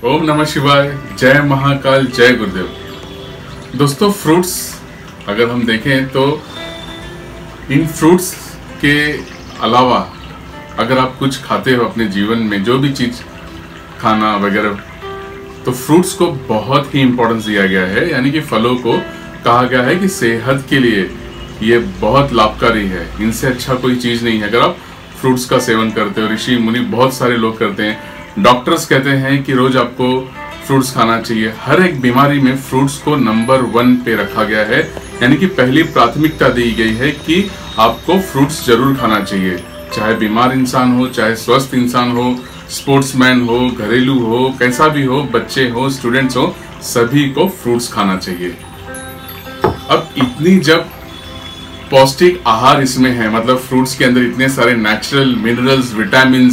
ओम नमः शिवाय, जय महाकाल, जय गुरुदेव। दोस्तों, फ्रूट्स अगर हम देखें तो इन फ्रूट्स के अलावा अगर आप कुछ खाते हो अपने जीवन में, जो भी चीज़ खाना वगैरह, तो फ्रूट्स को बहुत ही इम्पोर्टेंस दिया गया है। यानी कि फलों को कहा गया है कि सेहत के लिए ये बहुत लाभकारी है। इनसे अच्छा कोई चीज़ नहीं है। अगर आप फ्रूट्स का सेवन करते हो, ऋषि मुनि बहुत सारे लोग करते हैं, डॉक्टर्स कहते हैं कि रोज आपको फ्रूट्स खाना चाहिए। हर एक बीमारी में फ्रूट्स को नंबर 1 पे रखा गया है। यानी कि पहली प्राथमिकता दी गई है कि आपको फ्रूट्स जरूर खाना चाहिए, चाहे बीमार इंसान हो, चाहे स्वस्थ इंसान हो, स्पोर्ट्समैन हो, घरेलू हो, कैसा भी हो, बच्चे हो, स्टूडेंट्स हो, सभी को फ्रूट्स खाना चाहिए। अब इतनी जब पौष्टिक आहार इसमें है, मतलब फ्रूट्स के अंदर इतने सारे नेचुरल मिनरल्स, विटामिन,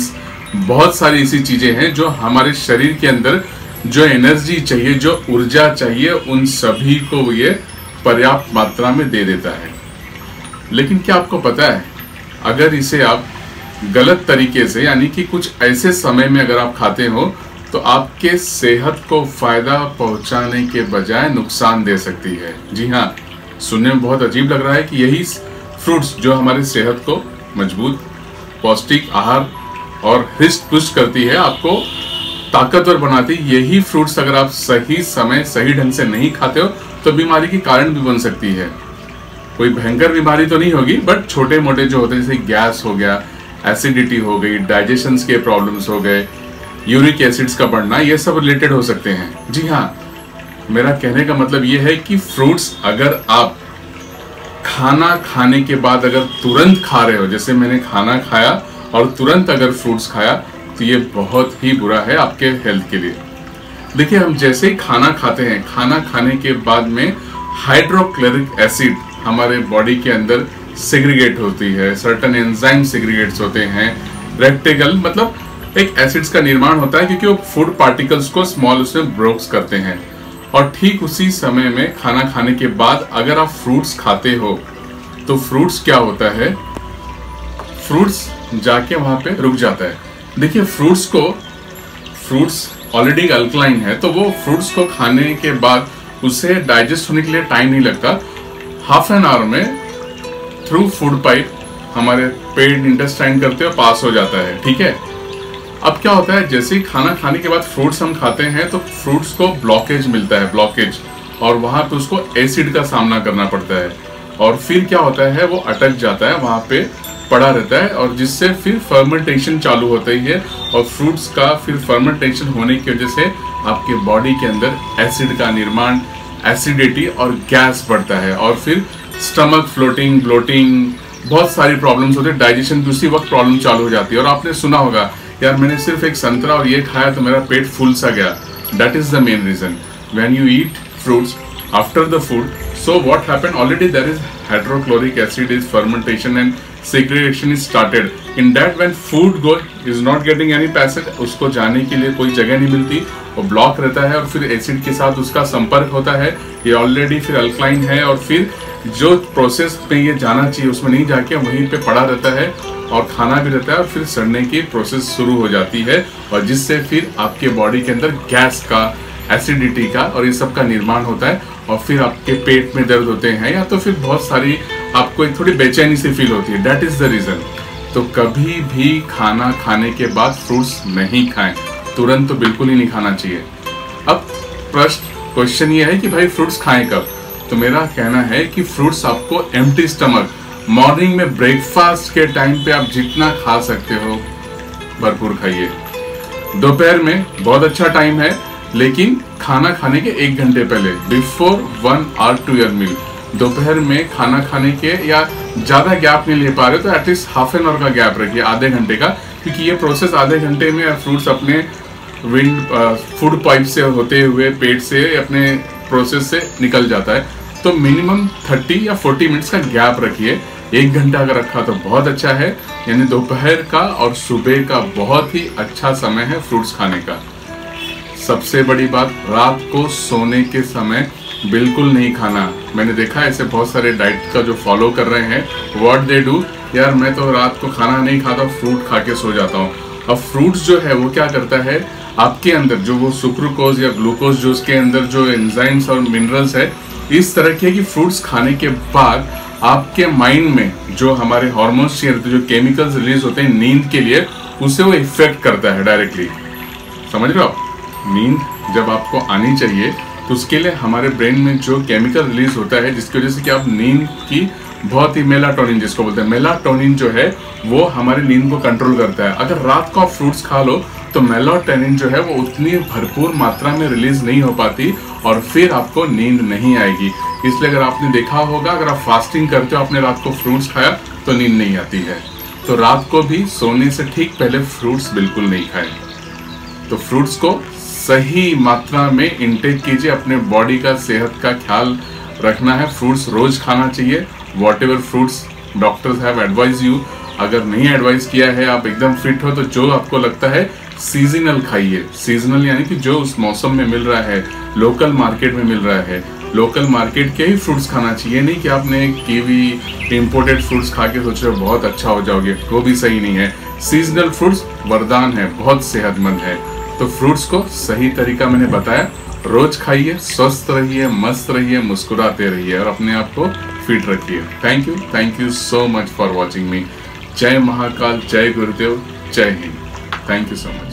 बहुत सारी ऐसी चीजें हैं जो हमारे शरीर के अंदर जो एनर्जी चाहिए, जो ऊर्जा चाहिए, उन सभी को ये पर्याप्त मात्रा में दे देता है। लेकिन क्या आपको पता है, अगर इसे आप गलत तरीके से, यानी कि कुछ ऐसे समय में अगर आप खाते हो तो आपके सेहत को फायदा पहुंचाने के बजाय नुकसान दे सकती है। जी हाँ, सुनने में बहुत अजीब लग रहा है कि यही फ्रूट्स जो हमारी सेहत को मजबूत, पौष्टिक आहार और हृष्ट पुष्ट करती है, आपको ताकतवर बनाती, यही फ्रूट्स अगर आप सही समय सही ढंग से नहीं खाते हो तो बीमारी के कारण भी बन सकती है। कोई भयंकर बीमारी तो नहीं होगी, बट छोटे मोटे जो होते हैं, जैसे गैस हो गया, एसिडिटी हो गई, डाइजेशन के प्रॉब्लम्स हो गए, यूरिक एसिड्स का बढ़ना, ये सब रिलेटेड हो सकते हैं। जी हाँ, मेरा कहने का मतलब ये है कि फ्रूट्स अगर आप खाना खाने के बाद अगर तुरंत खा रहे हो, जैसे मैंने खाना खाया और तुरंत अगर फ्रूट्स खाया, तो ये बहुत ही बुरा है आपके हेल्थ के लिए। देखिए, हम जैसे ही खाना खाते हैं, खाना खाने के बाद में हाइड्रोक्लोरिक एसिड हमारे बॉडी के अंदर सेग्रीगेट होती है, सर्टेन एंजाइम सेग्रीगेट्स होते हैं, रेक्टेगल मतलब एक एसिड्स का निर्माण होता है, क्योंकि वो फूड पार्टिकल्स को स्मॉल उसमें ब्रोक्स करते हैं। और ठीक उसी समय में खाना खाने के बाद अगर आप फ्रूट्स खाते हो तो फ्रूट्स क्या होता है, फ्रूट्स जाके वहां पे रुक जाता है। देखिए, फ्रूट्स ऑलरेडी अल्कलाइन है, तो वो फ्रूट्स को खाने के बाद उसे डाइजेस्ट होने के लिए टाइम नहीं लगता। हाफ एन आवर में थ्रू फूड पाइप हमारे पेट, इंटेस्टाइन करते हुए पास हो जाता है। ठीक है, अब क्या होता है, जैसे ही खाना खाने के बाद फ्रूट्स हम खाते हैं तो फ्रूट्स को ब्लॉकेज मिलता है, ब्लॉकेज, और वहां पे उसको एसिड का सामना करना पड़ता है। और फिर क्या होता है, वो अटक जाता है, वहां पे पड़ा रहता है, और जिससे फिर फर्मेंटेशन चालू होता ही है। और फ्रूट्स का फिर फर्मेंटेशन होने की वजह से आपके बॉडी के अंदर एसिड का निर्माण, एसिडिटी और गैस बढ़ता है, और फिर स्टमक फ्लोटिंग, ब्लोटिंग, बहुत सारी प्रॉब्लम्स होती है। डाइजेशन की उसी वक्त प्रॉब्लम चालू हो जाती है। और आपने सुना होगा, यार मैंने सिर्फ एक संतरा और ये खाया तो मेरा पेट फूल सा गया। That is the main reason. When you eat fruits after the food, so what happened, already there is hydrochloric acid is fermentation and segregation is started. In that, when food is not getting any passage, उसको जाने के लिए कोई जगह नहीं मिलती, वो block रहता है, और फिर एसिड के साथ उसका संपर्क होता है। ये ऑलरेडी फिर अल्कलाइन है, और फिर जो प्रोसेस में ये जाना चाहिए उसमें नहीं जाके वहीं पे पड़ा रहता है, और खाना भी रहता है, और फिर सड़ने की प्रोसेस शुरू हो जाती है, और जिससे फिर आपके बॉडी के अंदर गैस का, एसिडिटी का और ये सब का निर्माण होता है, और फिर आपके पेट में दर्द होते हैं, या तो फिर बहुत सारी आपको एक थोड़ी बेचैनी सी फील होती है। That is the reason. तो कभी भी खाना खाने के बाद फ्रूट्स नहीं खाएं, तुरंत तो बिल्कुल ही नहीं खाना चाहिए। अब क्वेश्चन ये है कि भाई फ्रूट्स खाएं कब? तो मेरा कहना है कि फ्रूट्स आपको एम्प्टी स्टमक, मॉर्निंग में ब्रेकफास्ट के टाइम पे आप जितना खा सकते हो भरपूर खाइए। दोपहर में बहुत अच्छा टाइम है, लेकिन खाना खाने के 1 घंटे पहले, before 1 hour to your meal, दोपहर में खाना खाने के, या ज्यादा गैप नहीं ले पा रहे तो एटलीस्ट हाफ एन आवर का गैप रखिए, आधे घंटे का, क्योंकि ये प्रोसेस आधे घंटे में फ्रूट्स अपने फूड पाइप से होते हुए पेट से अपने प्रोसेस से निकल जाता है। तो मिनिमम 30 या 40 मिनट्स का गैप रखिए। 1 घंटा अगर रखा तो बहुत अच्छा है। यानी दोपहर का और सुबह का बहुत ही अच्छा समय है फ्रूट्स खाने का। सबसे बड़ी बात, रात को सोने के समय बिल्कुल नहीं खाना। मैंने देखा है ऐसे बहुत सारे डाइट का जो फॉलो कर रहे हैं, व्हाट दे डू, यार मैं तो रात को खाना नहीं खाता, फ्रूट खा के सो जाता हूँ। अब फ्रूट्स जो है वो क्या करता है, आपके अंदर जो वो सुक्रोकोज या ग्लूकोज जो उसके अंदर जो एंजाइम्स और मिनरल्स है, इस तरह के कि फ्रूट्स खाने के बाद आपके माइंड में जो हमारे हार्मोन्स चाहिए, जो केमिकल्स रिलीज होते हैं नींद के लिए, उसे वो इफेक्ट करता है डायरेक्टली। समझ रहे हो आप? नींद जब आपको आनी चाहिए तो उसके लिए हमारे ब्रेन में जो केमिकल रिलीज होता है, जिसकी वजह से कि आप नींद की बहुत ही मेलाटोनिन जिसको बोलते हैं, मेलाटोनिन जो है वो हमारे नींद को कंट्रोल करता है। अगर रात को आप फ्रूट्स खा लो तो मेलाटोनिन जो है वो उतनी भरपूर मात्रा में रिलीज नहीं हो पाती और फिर आपको नींद नहीं आएगी। इसलिए अगर आपने देखा होगा, अगर आप फास्टिंग करते हो, आपने रात को फ्रूट्स खाया तो नींद नहीं आती है। तो रात को भी सोने से ठीक पहले फ्रूट्स बिल्कुल नहीं खाएं। तो फ्रूट्स को सही मात्रा में इंटेक कीजिए, अपने बॉडी का सेहत का ख्याल रखना है। फ्रूट्स रोज खाना चाहिए, what ever fruits doctors have advise you. अगर नहीं एडवाइस किया है, आप एकदम फिट हो, तो जो आपको लगता है सीजनल खाइए। सीजनल यानी कि जो उस मौसम में मिल रहा है, लोकल मार्केट में मिल रहा है, लोकल मार्केट के ही फ्रूट्स खाना चाहिए। नहीं कि आपने कीवी इंपोर्टेड फ्रूट्स खा के सोच रहे हो बहुत अच्छा हो जाओगे, वो भी सही नहीं है। सीजनल फ्रूट्स वरदान है, बहुत सेहतमंद है। तो फ्रूट्स को सही तरीका मैंने बताया, रोज खाइए, स्वस्थ रहिए, मस्त रहिए, मुस्कुराते रहिए और अपने आप को फिट रखिए। Thank you so much for watching मी। जय महाकाल, जय गुरुदेव, जय Hind. Thank you so much.